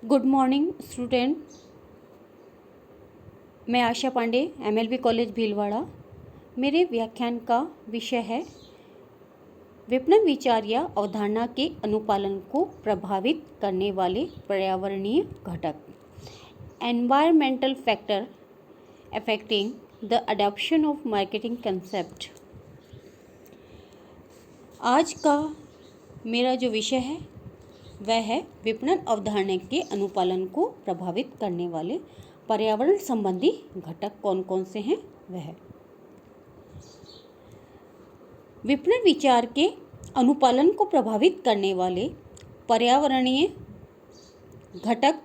Good morning student. मैं आशा Pandey, MLB college Bhilwara. मेरे व्याख्यान का विषय है विपणन विचार या अवधारणा के अनुपालन को प्रभावित करने वाले पर्यावरणीय घटक, environmental factor affecting the adoption of marketing concept. आज का मेरा जो विषय है वह है विपणन अवधारणा के अनुपालन को प्रभावित करने वाले पर्यावरण संबंधी घटक कौन कौन से हैं। वह विपणन विचार के अनुपालन को प्रभावित करने वाले पर्यावरणीय घटक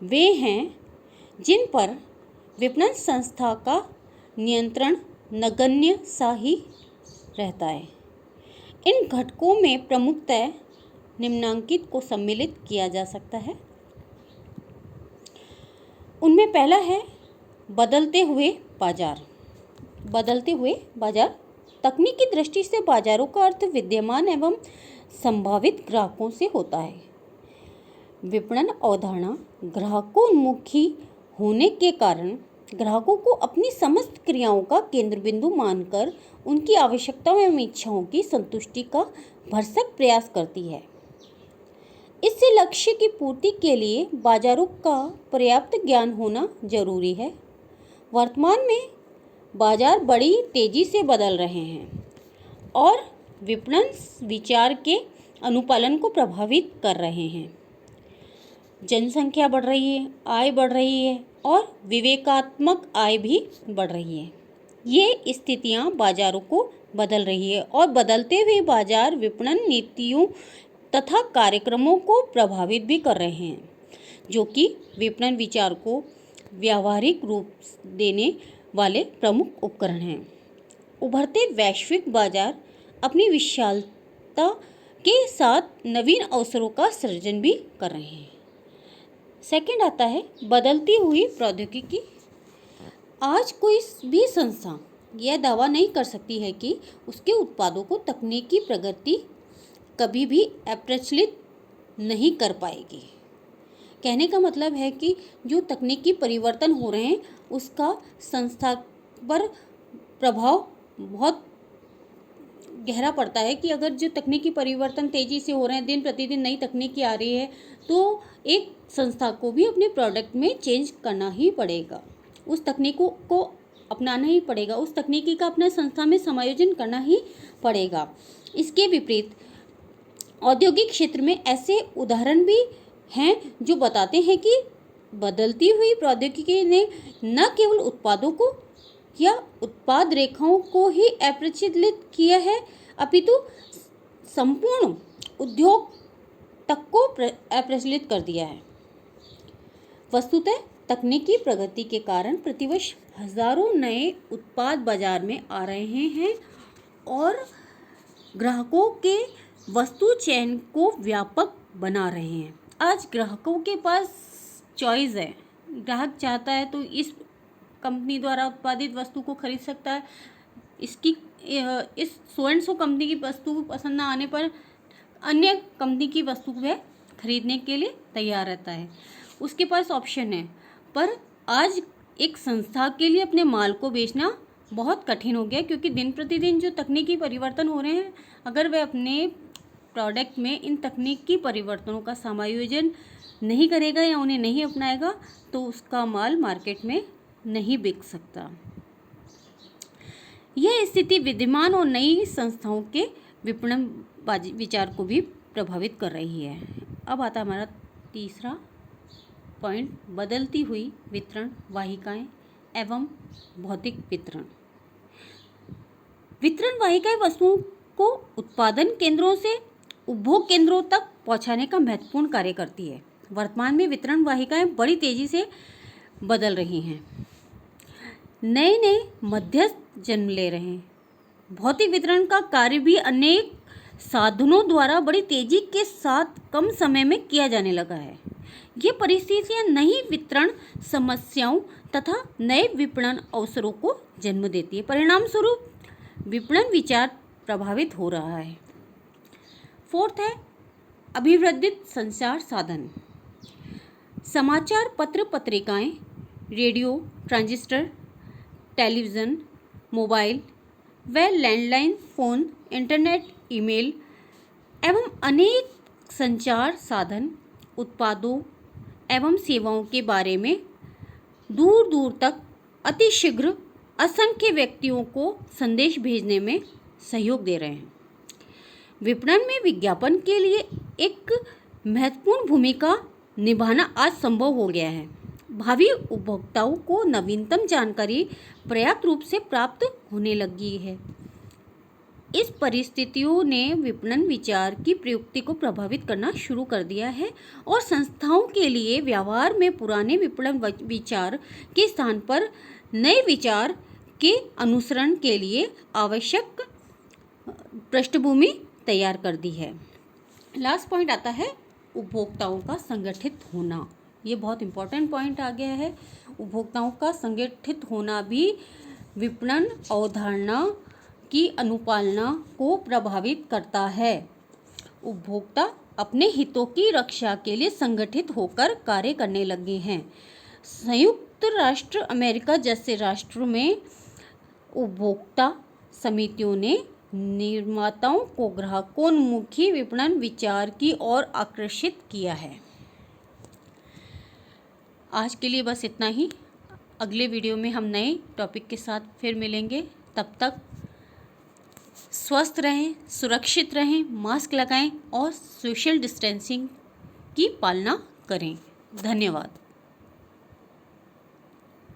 वे हैं जिन पर विपणन संस्था का नियंत्रण नगण्य सा ही रहता है। इन घटकों में प्रमुखतः निम्नांकित को सम्मिलित किया जा सकता है। उनमें पहला है बदलते हुए बाजार। बदलते हुए बाजार तकनीकी दृष्टि से बाजारों का अर्थ विद्यमान एवं संभावित ग्राहकों से होता है। विपणन अवधारणा ग्राहकोन्मुखी होने के कारण ग्राहकों को अपनी समस्त क्रियाओं का केंद्र बिंदु मानकर उनकी आवश्यकताओं एवं इच्छाओं की संतुष्टि का भरसक प्रयास करती है। इससे लक्ष्य की पूर्ति के लिए बाजारों का पर्याप्त ज्ञान होना जरूरी है। वर्तमान में बाजार बड़ी तेजी से बदल रहे हैं और विपणन विचार के अनुपालन को प्रभावित कर रहे हैं। जनसंख्या बढ़ रही है, आय बढ़ रही है और विवेकात्मक आय भी बढ़ रही है। ये स्थितियां बाजारों को बदल रही है और बदलते हुए बाजार विपणन नीतियों तथा कार्यक्रमों को प्रभावित भी कर रहे हैं, जो कि विपणन विचार को व्यावहारिक रूप देने वाले प्रमुख उपकरण हैं। उभरते वैश्विक बाजार अपनी विशालता के साथ नवीन अवसरों का सृजन भी कर रहे हैं। सेकंड आता है बदलती हुई प्रौद्योगिकी। आज कोई भी संस्था यह दावा नहीं कर सकती है कि उसके उत्पादों को तकनीकी प्रगति कभी भी अप्रचलित नहीं कर पाएगी। कहने का मतलब है कि जो तकनीकी परिवर्तन हो रहे हैं उसका संस्था पर प्रभाव बहुत गहरा पड़ता है कि अगर जो तकनीकी परिवर्तन तेज़ी से हो रहे हैं, दिन प्रतिदिन नई तकनीकी आ रही है, तो एक संस्था को भी अपने प्रोडक्ट में चेंज करना ही पड़ेगा, उस तकनीकों को अपनाना ही पड़ेगा, उस तकनीकी का अपना संस्था में समायोजन करना ही पड़ेगा। इसके विपरीत औद्योगिक क्षेत्र में ऐसे उदाहरण भी हैं जो बताते हैं कि बदलती हुई प्रौद्योगिकी ने न केवल उत्पादों को या उत्पाद रेखाओं को ही अप्रचलित किया है, अपितु संपूर्ण उद्योग तक को अप्रचलित कर दिया है। वस्तुतः तकनीकी प्रगति के कारण प्रतिवर्ष हजारों नए उत्पाद बाजार में आ रहे हैं और ग्राहकों के वस्तु चयन को व्यापक बना रहे हैं। आज ग्राहकों के पास चॉइस है। ग्राहक चाहता है तो इस कंपनी द्वारा उत्पादित वस्तु को खरीद सकता है। इस सो एंड सो कंपनी की वस्तु पसंद ना आने पर अन्य कंपनी की वस्तु वह खरीदने के लिए तैयार रहता है। उसके पास ऑप्शन है। पर आज एक संस्था के लिए अपने माल को बेचना बहुत कठिन हो गया, क्योंकि दिन प्रतिदिन जो तकनीकी परिवर्तन हो रहे हैं, अगर वह अपने प्रोडक्ट में इन तकनीकी परिवर्तनों का समायोजन नहीं करेगा या उन्हें नहीं अपनाएगा तो उसका माल मार्केट में नहीं बिक सकता। यह स्थिति विद्यमान और नई संस्थाओं के विपणन विचार को भी प्रभावित कर रही है। अब आता हमारा तीसरा पॉइंट, बदलती हुई वितरण वाहिकाएं एवं भौतिक वितरण। वितरण वाहिकाएं वस्तुओं को उत्पादन केंद्रों से उपभोग केंद्रों तक पहुंचाने का महत्वपूर्ण कार्य करती है। वर्तमान में वितरण वाहिकाएं बड़ी तेजी से बदल रही हैं। नए नए मध्यस्थ जन्म ले रहे हैं। भौतिक वितरण का कार्य भी अनेक साधनों द्वारा बड़ी तेजी के साथ कम समय में किया जाने लगा है। ये परिस्थितियां नई वितरण समस्याओं तथा नए विपणन अवसरों को जन्म देती है। परिणाम स्वरूप विपणन विचार प्रभावित हो रहा है। फोर्थ है अभिवर्धित संचार साधन, समाचार पत्र पत्रिकाएं, रेडियो, ट्रांजिस्टर, टेलीविज़न, मोबाइल व लैंडलाइन फ़ोन, इंटरनेट, ईमेल एवं अनेक संचार साधन उत्पादों एवं सेवाओं के बारे में दूर दूर तक अतिशीघ्र असंख्य व्यक्तियों को संदेश भेजने में सहयोग दे रहे हैं। विपणन में विज्ञापन के लिए एक महत्वपूर्ण भूमिका निभाना आज संभव हो गया है। भावी उपभोक्ताओं को नवीनतम जानकारी पर्याप्त रूप से प्राप्त होने लगी है। इस परिस्थितियों ने विपणन विचार की प्रयुक्ति को प्रभावित करना शुरू कर दिया है और संस्थाओं के लिए व्यवहार में पुराने विपणन विचार के स्थान पर नए विचार के अनुसरण के लिए आवश्यक पृष्ठभूमि तैयार कर दी है। लास्ट पॉइंट आता है उपभोक्ताओं का संगठित होना। ये बहुत इंपॉर्टेंट पॉइंट आ गया है। उपभोक्ताओं का संगठित होना भी विपणन अवधारणा की अनुपालना को प्रभावित करता है। उपभोक्ता अपने हितों की रक्षा के लिए संगठित होकर कार्य करने लगे हैं। संयुक्त राष्ट्र अमेरिका जैसे राष्ट्रों में उपभोक्ता समितियों ने निर्माताओं को ग्राहकोन्मुखी विपणन विचार की ओर आकर्षित किया है। आज के लिए बस इतना ही। अगले वीडियो में हम नए टॉपिक के साथ फिर मिलेंगे। तब तक स्वस्थ रहें, सुरक्षित रहें, मास्क लगाएं और सोशल डिस्टेंसिंग की पालना करें। धन्यवाद।